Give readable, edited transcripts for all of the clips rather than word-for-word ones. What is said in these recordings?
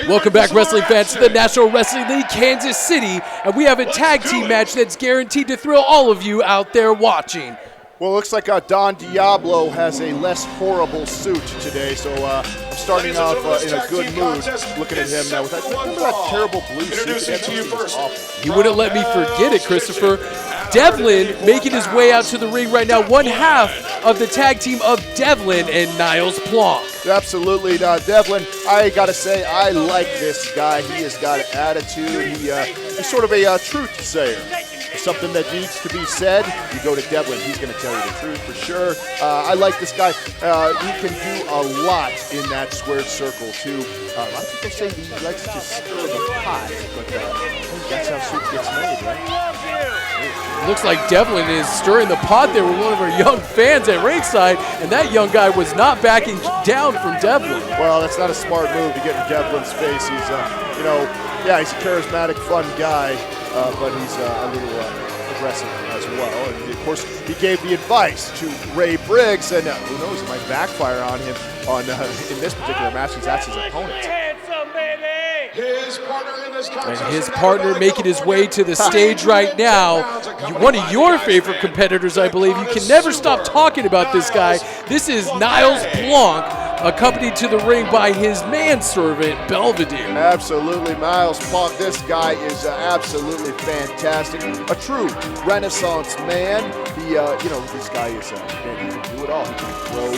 Welcome back, wrestling fans, to the National Wrestling League Kansas City, and we have a tag team match that's guaranteed to thrill all of you out there watching. Well, it looks like Don Diablo has a less horrible suit today, so I'm starting off in a good mood looking at him now. Remember that terrible blue suit? That was awful. You wouldn't let me forget it, Christopher. Devlin making his way out to the ring right now, one half of the tag team of Devlin and Niles Plonk. Absolutely, Devlin. I gotta say, I like this guy. He has got an attitude. He's sort of a truth sayer. Something that needs to be said, you go to Devlin. He's going to tell you the truth for sure. I like this guy. He can do a lot in that squared circle, too. A lot of people say he likes to stir the pot, but that's how soup gets made, right? Looks like Devlin is stirring the pot there with one of our young fans at ringside, and that young guy was not backing down from Devlin. Well, that's not a smart move to get in Devlin's face. He's, he's a charismatic, fun guy. But he's a little aggressive as well. And of course, he gave the advice to Ray Briggs, and who knows, it might backfire on him in this particular match, since that's his opponent. And his partner making his way to the stage right now. One of your favorite competitors, I believe. You can never stop talking about this guy. This is Niles Plonk, accompanied to the ring by his manservant, Belvedere. Absolutely, Niles Plonk. This guy is absolutely fantastic. A true Renaissance man. This guy is, he can do it all. He can throw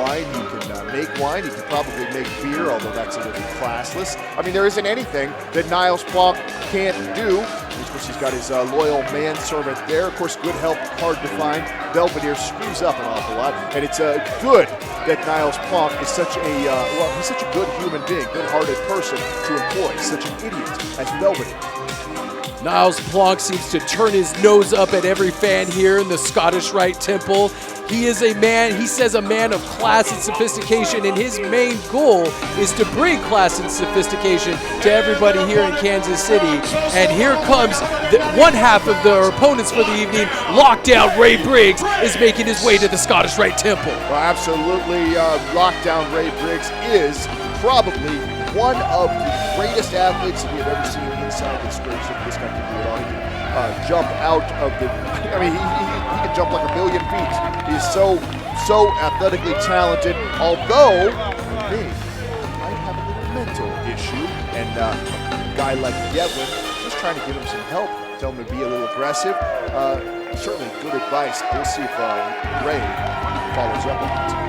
wine, he can make wine, he can probably make beer, although that's a little classless. I mean, there isn't anything that Niles Plonk can't do. Of course, he's got his loyal manservant there. Of course, good help, hard to find. Belvedere screws up an awful lot, and it's good that Niles Plonk is such he's such a good human being, good-hearted person to employ, such an idiot as Belvedere. Niles Plonk seems to turn his nose up at every fan here in the Scottish Rite Temple. He is a man, he says, a man of class and sophistication, and his main goal is to bring class and sophistication to everybody here in Kansas City. And here comes one half of their opponents for the evening. Lockdown Ray Briggs is making his way to the Scottish Rite Temple. Well, absolutely, Lockdown Ray Briggs is probably one of the greatest athletes that we have ever seen inside the square circle. This guy can do it all. He can jump out of the, he can jump like a million feet. He is so athletically talented, although he might have a little mental issue. And a guy like Devlin is trying to give him some help, tell him to be a little aggressive. Certainly good advice. We'll see if Ray follows up on it.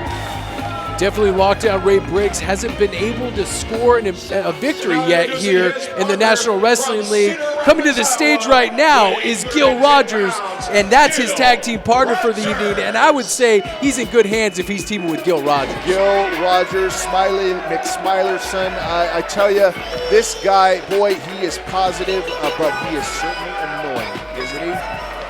Definitely Lockdown Ray Briggs hasn't been able to score a victory yet here in the National Wrestling League. Coming to the stage right now is Gil Rogers, and that's his tag team partner for the evening. And I would say he's in good hands if he's teaming with Gil Rogers. Gil Rogers, Smiley McSmilerson. I tell you, this guy, boy, he is positive, but he is certainly annoying, isn't he?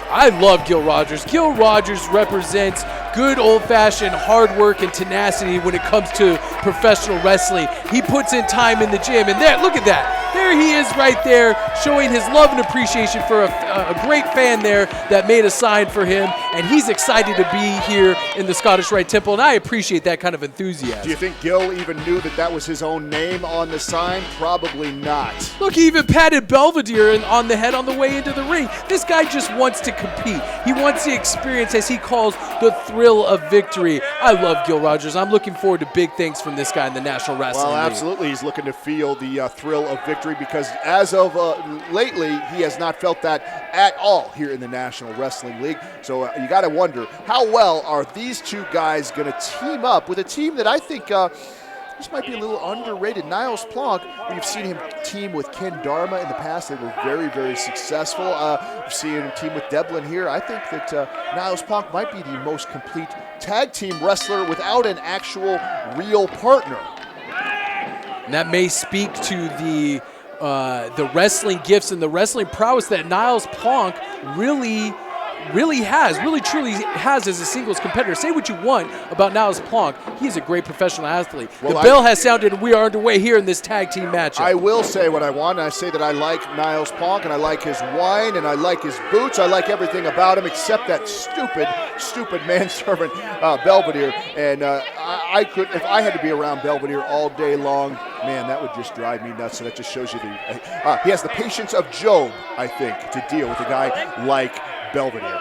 I love Gil Rogers. Gil Rogers represents good old-fashioned hard work and tenacity when it comes to professional wrestling. He puts in time in the gym, and there, look at that. There he is right there, showing his love and appreciation for a great fan there that made a sign for him, and he's excited to be here in the Scottish Rite Temple, and I appreciate that kind of enthusiasm. Do you think Gil even knew that that was his own name on the sign? Probably not. Look, he even patted Belvedere on the head on the way into the ring. This guy just wants to compete. He wants the experience, as he calls, the thrill of victory. I love Gil Rogers. I'm looking forward to big things from this guy in the National Wrestling League. Well, absolutely. He's looking to feel the thrill of victory, because as of lately, he has not felt that at all here in the National Wrestling League. So you got to wonder, how well are these two guys going to team up with a team that I think this might be a little underrated. Niles Plonk, we've seen him team with Ken Dharma in the past. They were very, very successful. We've seen him team with Devlin here. I think that Niles Plonk might be the most complete tag team wrestler without an actual real partner. And that may speak to the wrestling gifts and the wrestling prowess that Niles Plonk really really truly has as a singles competitor. Say what you want about Niles Plonk. He's a great professional athlete. Well, the bell has sounded and we are underway here in this tag team matchup. I will say what I want. I say that I like Niles Plonk, and I like his wine, and I like his boots. I like everything about him except that stupid manservant Belvedere. And I could, if I had to be around Belvedere all day long, man, that would just drive me nuts. So that just shows you he has the patience of Job, I think, to deal with a guy like Belvedere.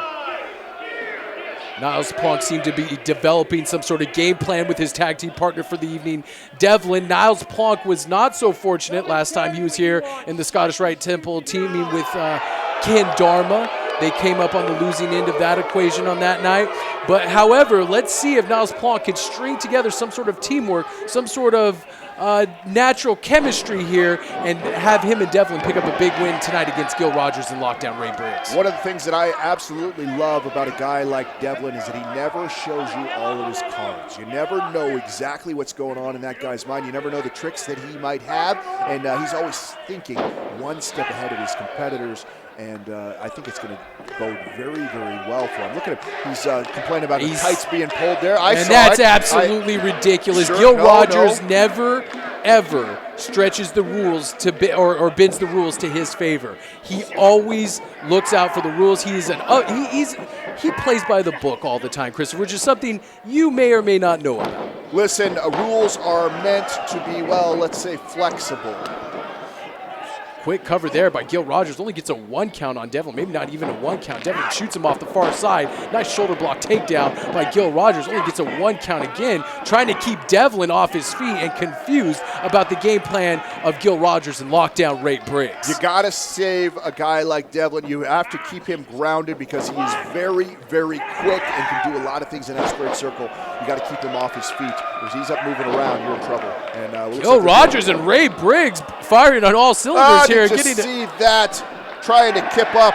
Niles Plonk seemed to be developing some sort of game plan with his tag team partner for the evening, Devlin. Niles Plonk was not so fortunate last time he was here in the Scottish Rite Temple teaming with Ken Dharma. They came up on the losing end of that equation on that night. But however, let's see if Niles Plonk could string together some sort of teamwork, some sort of natural chemistry here, and have him and Devlin pick up a big win tonight against Gil Rogers and Lockdown Ray Briggs. One of the things that I absolutely love about a guy like Devlin is that he never shows you all of his cards. You never know exactly what's going on in that guy's mind. You never know the tricks that he might have, and he's always thinking one step ahead of his competitors. And I think it's going to bode very, very well for him. Look at him. He's complaining about the tights being pulled there. And that's absolutely ridiculous. Sure, Gil Rogers never, ever stretches the rules to or bends the rules to his favor. He always looks out for the rules. He plays by the book all the time, Christopher, which is something you may or may not know about. Listen, rules are meant to be, well, let's say flexible. Quick cover there by Gil Rogers. Only gets a 1 count on Devlin. Maybe not even a 1 count. Devlin shoots him off the far side. Nice shoulder block takedown by Gil Rogers. Only gets a 1 count again. Trying to keep Devlin off his feet and confused about the game plan of Gil Rogers and lockdown Ray Briggs. You got to save a guy like Devlin. You have to keep him grounded because he is very, very quick and can do a lot of things in that squared circle. You got to keep him off his feet. If he's up moving around, you're in trouble. And Gil Rogers and Ray Briggs firing on all cylinders here. Just see that trying to kip up.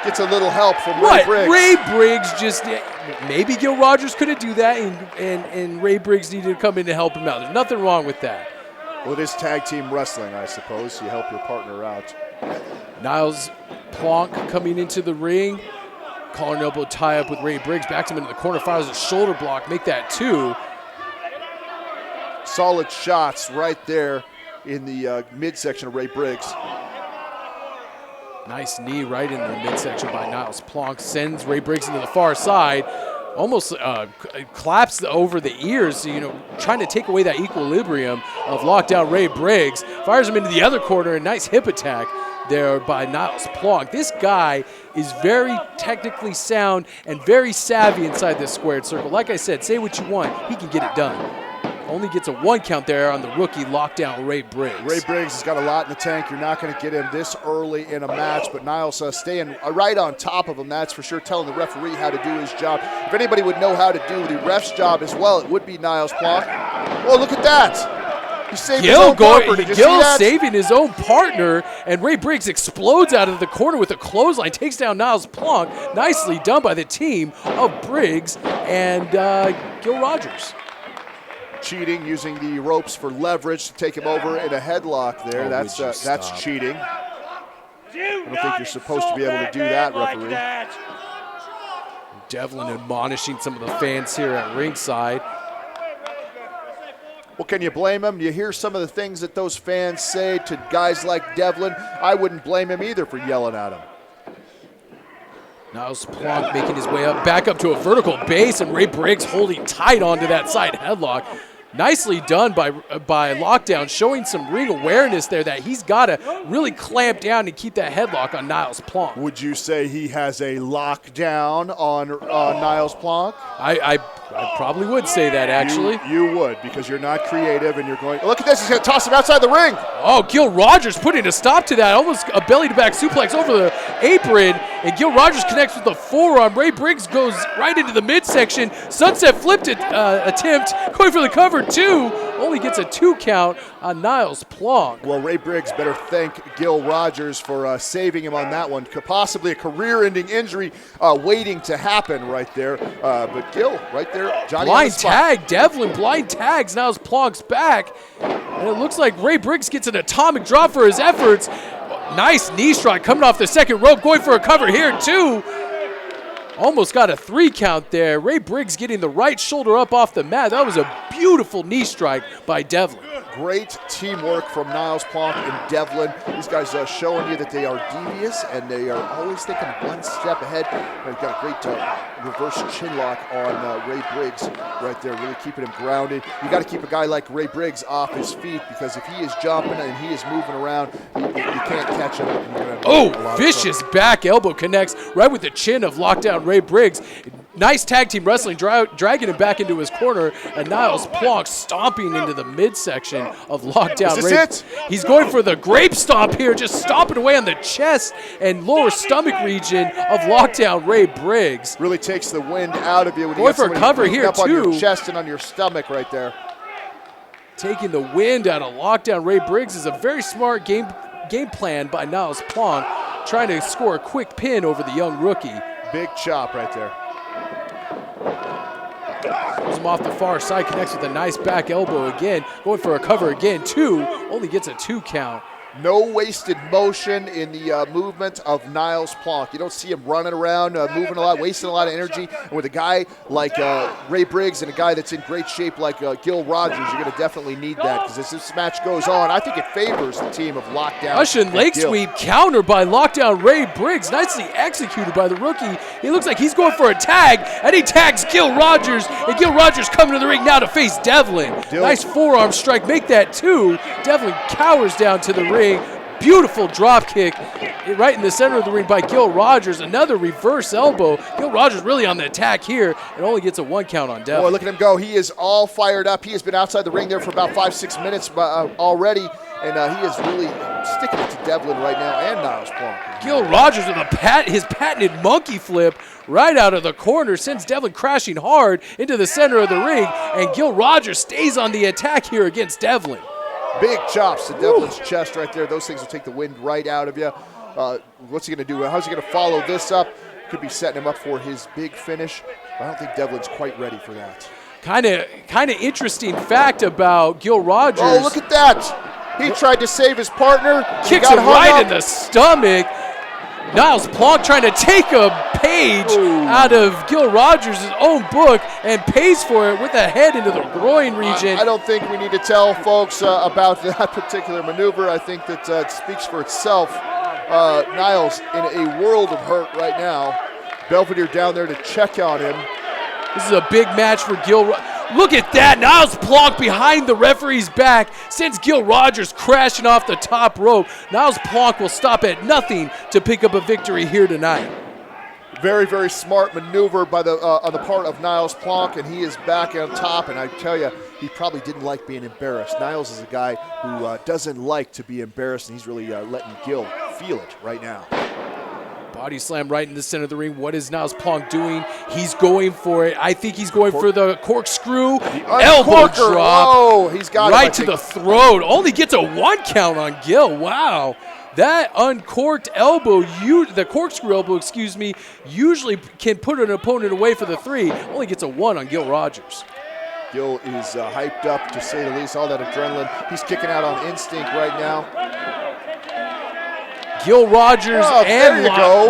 Gets a little help from Ray Briggs. Ray Briggs just, maybe Gil Rogers couldn't do that, and Ray Briggs needed to come in to help him out. There's nothing wrong with that. Well, it is tag team wrestling, I suppose. You help your partner out. Niles Plonk coming into the ring. Collar and elbow tie up with Ray Briggs. Backs him into the corner, fires a shoulder block. Make that 2. Solid shots right there in the midsection of Ray Briggs. Nice knee right in the midsection by Niles Plonk. Sends Ray Briggs into the far side. Almost claps over the ears, trying to take away that equilibrium of lockdown Ray Briggs. Fires him into the other corner. A nice hip attack there by Niles Plonk. This guy is very technically sound and very savvy inside this squared circle. Like I said, say what you want, he can get it done. Only gets a 1 count there on the rookie lockdown Ray Briggs. Ray Briggs has got a lot in the tank. You're not going to get him this early in a match, but Niles staying right on top of him, that's for sure, telling the referee how to do his job. If anybody would know how to do the ref's job as well, it would be Niles Plonk. Oh, look at that. He saved his own partner. Did you see that? Saving his own partner, and Ray Briggs explodes out of the corner with a clothesline, takes down Niles Plonk. Nicely done by the team of Briggs and Gil Rogers. Cheating, using the ropes for leverage to take him over in a headlock there. That's cheating. I don't think you're supposed to be able to do that, referee. Devlin admonishing some of the fans here at ringside. Well, can you blame him? You hear some of the things that those fans say to guys like Devlin. I wouldn't blame him either for yelling at him. Niles Plonk making his way up, back up to a vertical base, and Ray Briggs holding tight onto that side headlock. Nicely done by Lockdown, showing some ring awareness there that he's got to really clamp down and keep that headlock on Niles Plonk. Would you say he has a lockdown on Niles Plonk? I probably would say that, actually. You would, because you're not creative and you're going, look at this, he's going to toss him outside the ring. Oh, Gil Rogers putting a stop to that. Almost a belly-to-back suplex over the apron, and Gil Rogers connects with the forearm. Ray Briggs goes right into the midsection. Sunset flipped attempt, going for the cover, 2. Only gets a 2 count on Niles Plonk. Well, Ray Briggs better thank Gil Rogers for saving him on that one. Possibly a career-ending injury waiting to happen right there. But Gil, right there, Johnny blind tag, Devlin blind tags Niles Plonk's back. And it looks like Ray Briggs gets an atomic drop for his efforts. Nice knee strike coming off the second rope, going for a cover here too. Almost got a 3 count there. Ray Briggs getting the right shoulder up off the mat. That was a beautiful knee strike by Devlin. Great teamwork from Niles Plonk and Devlin. These guys are showing you that they are devious and they are always thinking one step ahead. They've got a great reverse chin lock on Ray Briggs right there, really keeping him grounded. You got to keep a guy like Ray Briggs off his feet because if he is jumping and he is moving around, you can't catch him. Oh, vicious back elbow connects right with the chin of lockdown Ray Briggs. Nice tag team wrestling, dragging him back into his corner, and Niles Plonk stomping into the midsection of lockdown Is Ray. this it? He's going for the grape stomp here, just stomping away on the chest and lower stomach region of lockdown Ray Briggs. Really takes the wind out of you when you Going got for a somebody cover beating here, up on your too. chest and on your stomach right there. Taking the wind out of lockdown Ray Briggs is a very smart game plan by Niles Plonk, trying to score a quick pin over the young rookie. Big chop right there. Pulls him off the far side, connects with a nice back elbow again. Going for a cover again, 2. Only gets a 2 count. No wasted motion in the movement of Niles Plonk. You don't see him running around, moving a lot, wasting a lot of energy. And with a guy like Ray Briggs and a guy that's in great shape like Gil Rogers, you're going to definitely need that because as this match goes on, I think it favors the team of Lockdown. Russian leg sweep counter by Lockdown Ray Briggs. Nicely executed by the rookie. He looks like he's going for a tag, and he tags Gil Rogers. And Gil Rogers coming to the ring now to face Devlin. Nice forearm strike. Make that 2. Devlin cowers down to the ring. Beautiful drop kick right in the center of the ring by Gil Rogers. Another reverse elbow. Gil Rogers really on the attack here. It only gets a 1 count on Devlin. Boy, look at him go. He is all fired up. He has been outside the ring there for about 5-6 minutes already, and he is really sticking it to Devlin right now and Niles Plonk. Gil Rogers with his patented monkey flip right out of the corner sends Devlin crashing hard into the center of the ring, and Gil Rogers stays on the attack here against Devlin. Big chops to Devlin's chest right there. Those things will take the wind right out of you. What's he going to do? How's he going to follow this up? Could be setting him up for his big finish. But I don't think Devlin's quite ready for that. Kind of interesting fact about Gil Rogers. Oh, look at that. He tried to save his partner. Kicks him right in the stomach. Niles Plonk trying to take a page out of Gil Rogers' own book and pays for it with a head into the groin region. I don't think we need to tell folks about that particular maneuver. I think that it speaks for itself. Niles in a world of hurt right now. Belvedere down there to check on him. This is a big match for Gil Rogers. Look at that. Niles Plonk behind the referee's back sends Gil Rogers crashing off the top rope. Niles Plonk will stop at nothing to pick up a victory here tonight. Very, very smart maneuver by on the part of Niles Plonk, and he is back on top. And I tell you, he probably didn't like being embarrassed. Niles is a guy who doesn't like to be embarrassed, and he's really letting Gil feel it right now. Body slam right in the center of the ring. What is Niles Plonk doing? He's going for it. I think he's going for the corkscrew. Elbow drop. Oh, he's got right to the throat. Only gets a 1 count on Gil. Wow. That uncorked elbow, the corkscrew elbow, usually can put an opponent away for the 3. Only gets a 1 on Gil Rogers. Gil is hyped up, to say the least. All that adrenaline. He's kicking out on instinct right now. Gil Rogers and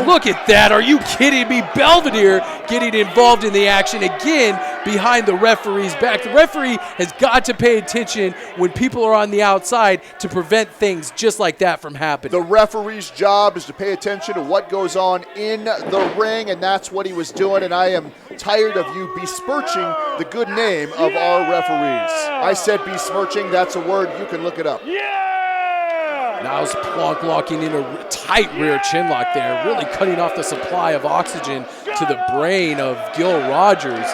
look at that. Are you kidding me? Belvedere getting involved in the action again behind the referee's back. The referee has got to pay attention when people are on the outside to prevent things just like that from happening. The referee's job is to pay attention to what goes on in the ring, and that's what he was doing, and I am tired of you besmirching the good name of our referees. I said besmirching. That's a word. You can look it up. Niles Plonk locking in a tight rear chin lock there, really cutting off the supply of oxygen to the brain of Gil Rogers.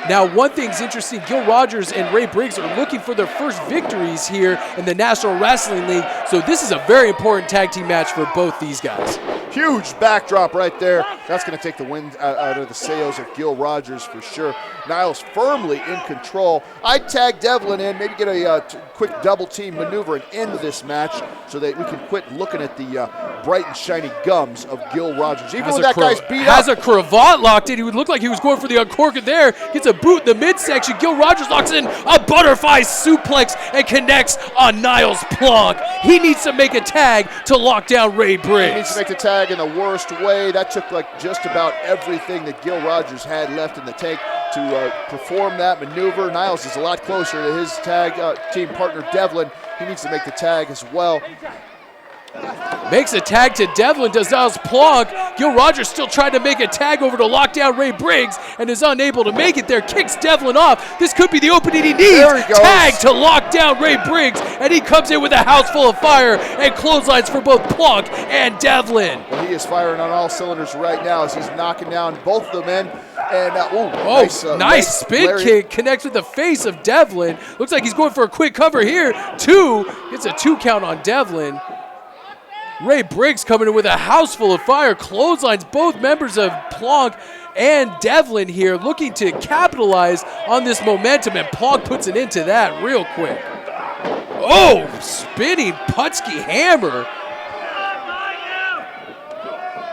Now, one thing's interesting, Gil Rogers and Ray Briggs are looking for their first victories here in the National Wrestling League, so this is a very important tag team match for both these guys. Huge backdrop right there. That's going to take the wind out of the sails of Gil Rogers for sure. Niles firmly in control. I'd tag Devlin in, maybe get a quick double team maneuver and end this match so that we can quit looking at the bright and shiny gums of Gil Rogers. Even when that guy's beat up. Has a cravat locked in. He would look like he was going for the uncork there. Gets a boot in the midsection. Gil Rogers locks in a butterfly suplex and connects on Niles Plonk. He needs to make a tag to lock down Ray Briggs. He needs to make the tag tag in the worst way. That took like just about everything that Gil Rogers had left in the tank to perform that maneuver. Niles is a lot closer to his tag team partner Devlin. He needs to make the tag as well. Makes a tag to Devlin, does Niles Plonk. Gil Rogers still trying to make a tag over to lock down Ray Briggs and is unable to make it there. Kicks Devlin off. This could be the opening he needs. There he goes. Tag to lock down Ray Briggs, and he comes in with a house full of fire and clotheslines for both Plonk and Devlin. Well, he is firing on all cylinders right now as he's knocking down both of the men. And nice spin kick connects with the face of Devlin. Looks like he's going for a quick cover here. Gets a 2 count on Devlin. Ray Briggs coming in with a house full of fire, clotheslines both members of Plonk and Devlin here, looking to capitalize on this momentum, and Plonk puts it into that real quick. Oh, spinning Putski hammer.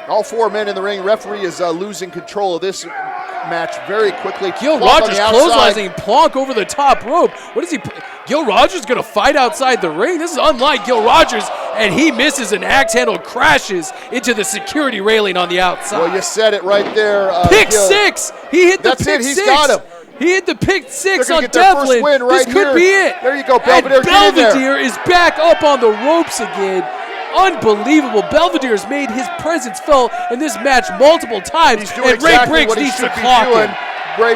All 4 men in the ring. Referee is losing control of this match very quickly. Gil Rogers clotheslining Plonk over the top rope. What is he? Gil Rogers going to fight outside the ring? This is unlike Gil Rogers, and he misses, an axe handle crashes into the security railing on the outside. Well, you said it right there. Pick 6. He hit the pick 6. He's got him. He hit the pick 6 on get their first Devlin. win right This could here. be it. There you go, Belvedere. And Belvedere is back up on the ropes again. Unbelievable. Belvedere has made his presence felt in this match multiple times, and Ray Briggs needs to clock him.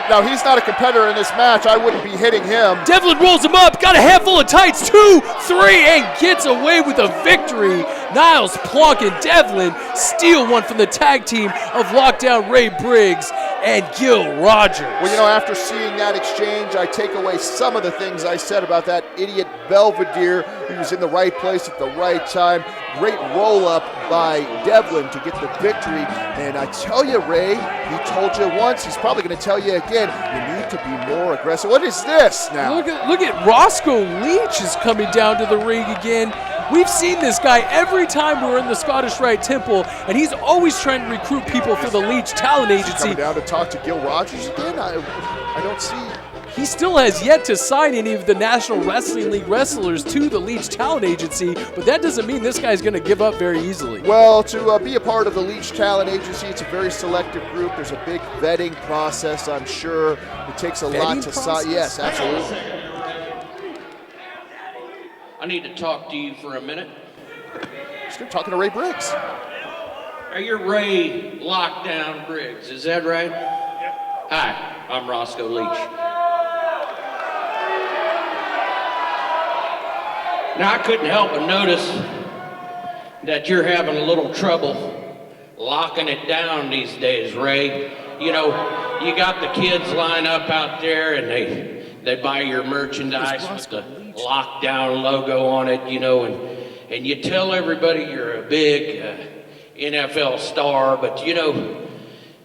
Now, he's not a competitor in this match. I wouldn't be hitting him. Devlin rolls him up, got a handful of tights, 2, 3, and gets away with a victory. Niles Plonk and Devlin steal one from the tag team of Lockdown Ray Briggs and Gil Rogers. Well, you know, after seeing that exchange, I take away some of the things I said about that idiot Belvedere. He was in the right place at the right time. Great roll-up by Devlin to get the victory. And I tell you, Ray, he told you once, he's probably going to tell you again, you need to be more aggressive. What is this now? Look at Roscoe Leach is coming down to the ring again. We've seen this guy every time we're in the Scottish Rite Temple, and he's always trying to recruit people for the Leach Talent Agency. Coming down to talk to Gil Rogers again? I don't see. He still has yet to sign any of the National Wrestling League wrestlers to the Leach Talent Agency, but that doesn't mean this guy's going to give up very easily. Well, to be a part of the Leach Talent Agency, it's a very selective group. There's a big vetting process, I'm sure. It takes a lot to sign. Yes, absolutely. I need to talk to you for a minute. Just talking to Ray Briggs. Are you Ray Lockdown Briggs? Is that right? Yep. Hi, I'm Roscoe Leach. Now, I couldn't help but notice that you're having a little trouble locking it down these days, Ray. You know, you got the kids line up out there and they buy your merchandise with the Lockdown logo on it, you know, and you tell everybody you're a big NFL star, but you know,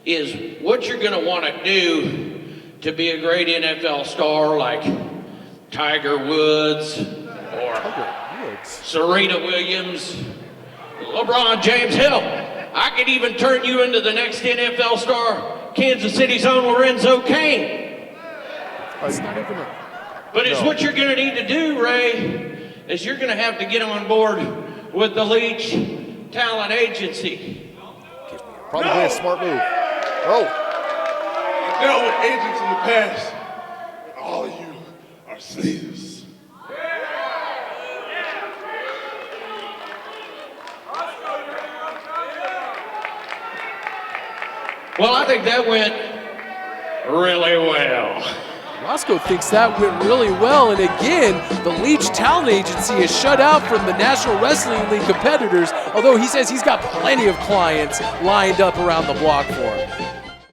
is what you're gonna wanna do to be a great NFL star like Tiger Woods or Serena Williams, LeBron James. Hell, I could even turn you into the next NFL star, Kansas City's own Lorenzo Kane. But it's what you're gonna need to do, Ray, is you're gonna have to get on board with the Leach Talent Agency. Probably a smart move. Oh. I dealt with agents in the past, but all of you are slaves. Well, I think that went really well. Roscoe thinks that went really well, and again, the Leach Talent Agency is shut out from the National Wrestling League competitors, although he says he's got plenty of clients lined up around the block for him.